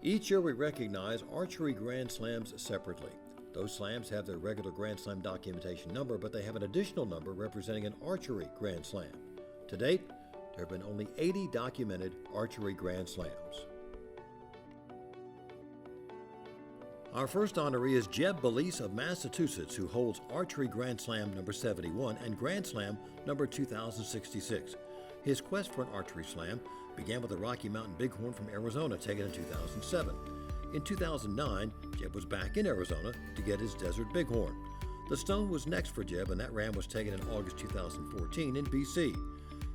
Each year we recognize archery Grand Slams separately. Those slams have their regular Grand Slam documentation number, but they have an additional number representing an archery Grand Slam. To date, there have been only 80 documented archery Grand Slams. Our first honoree is Jeb Belisse of Massachusetts, who holds Archery Grand Slam number 71 and Grand Slam number 2066. His quest for an archery slam began with a Rocky Mountain Bighorn from Arizona taken in 2007. In 2009, Jeb was back in Arizona to get his Desert Bighorn. The stone was next for Jeb, and that ram was taken in August 2014 in BC.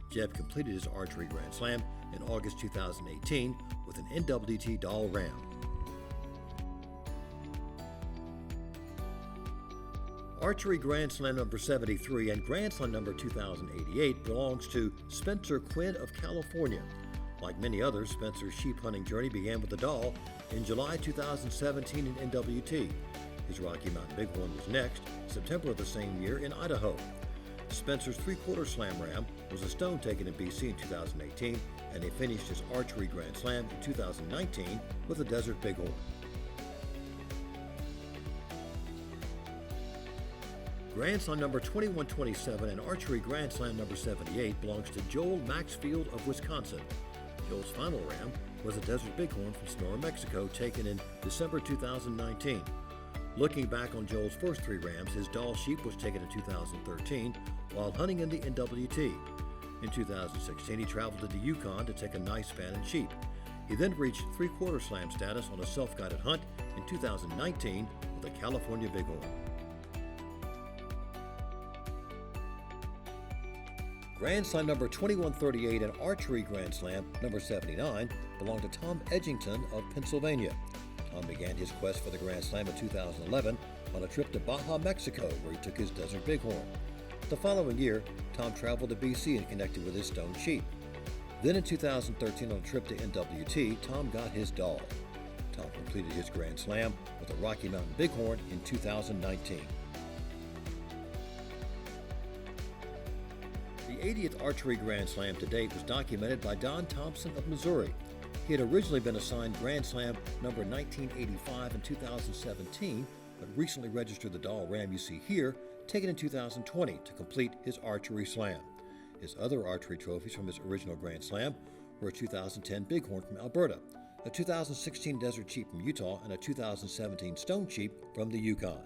Jeb completed his archery Grand Slam in August 2018 with an NWT Doll ram. Archery Grand Slam number 73 and Grand Slam number 2088 belongs to Spencer Quinn of California. Like many others, Spencer's sheep hunting journey began with the Doll in July 2017 in NWT. His Rocky Mountain Bighorn was next, September of the same year in Idaho. Spencer's three-quarter slam ram was a stone taken in BC in 2018, and he finished his archery Grand Slam in 2019 with a Desert Bighorn. Grand Slam number 2127 and Archery Grand Slam number 78 belongs to Joel Maxfield of Wisconsin. Joel's final ram was a Desert Bighorn from Sonora, Mexico, taken in December 2019. Looking back on Joel's first three rams, his Doll sheep was taken in 2013 while hunting in the NWT. In 2016, he traveled to the Yukon to take a nice span and sheep. He then reached three-quarter slam status on a self-guided hunt in 2019 with a California Bighorn. Grand Slam number 2138 and Archery Grand Slam number 79 belong to Tom Edgington of Pennsylvania. Tom began his quest for the Grand Slam in 2011 on a trip to Baja, Mexico, where he took his Desert Bighorn. The following year, Tom traveled to BC and connected with his stone sheep. Then in 2013, on a trip to NWT, Tom got his Doll. Tom completed his Grand Slam with a Rocky Mountain Bighorn in 2019. The 80th Archery Grand Slam to date was documented by Don Thompson of Missouri. He had originally been assigned Grand Slam number 1985 in 2017, but recently registered the Doll ram you see here, taken in 2020 to complete his archery slam. His other archery trophies from his original Grand Slam were a 2010 Bighorn from Alberta, a 2016 Desert Sheep from Utah, and a 2017 Stone Sheep from the Yukon.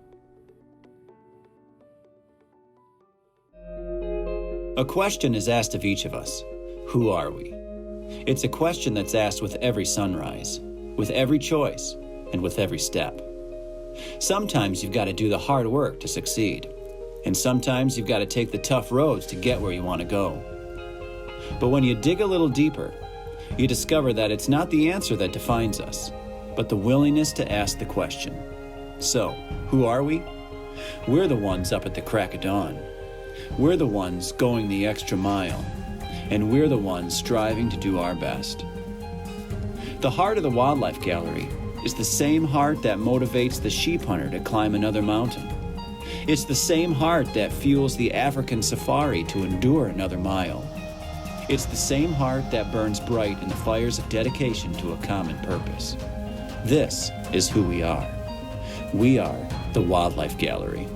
A question is asked of each of us. Who are we? It's a question that's asked with every sunrise, with every choice, and with every step. Sometimes you've got to do the hard work to succeed, and sometimes you've got to take the tough roads to get where you want to go. But when you dig a little deeper, you discover that it's not the answer that defines us, but the willingness to ask the question. So, who are we? We're the ones up at the crack of dawn. We're the ones going the extra mile, and we're the ones striving to do our best. The heart of the Wildlife Gallery is the same heart that motivates the sheep hunter to climb another mountain. It's the same heart that fuels the African safari to endure another mile. It's the same heart that burns bright in the fires of dedication to a common purpose. This is who we are. We are the Wildlife Gallery.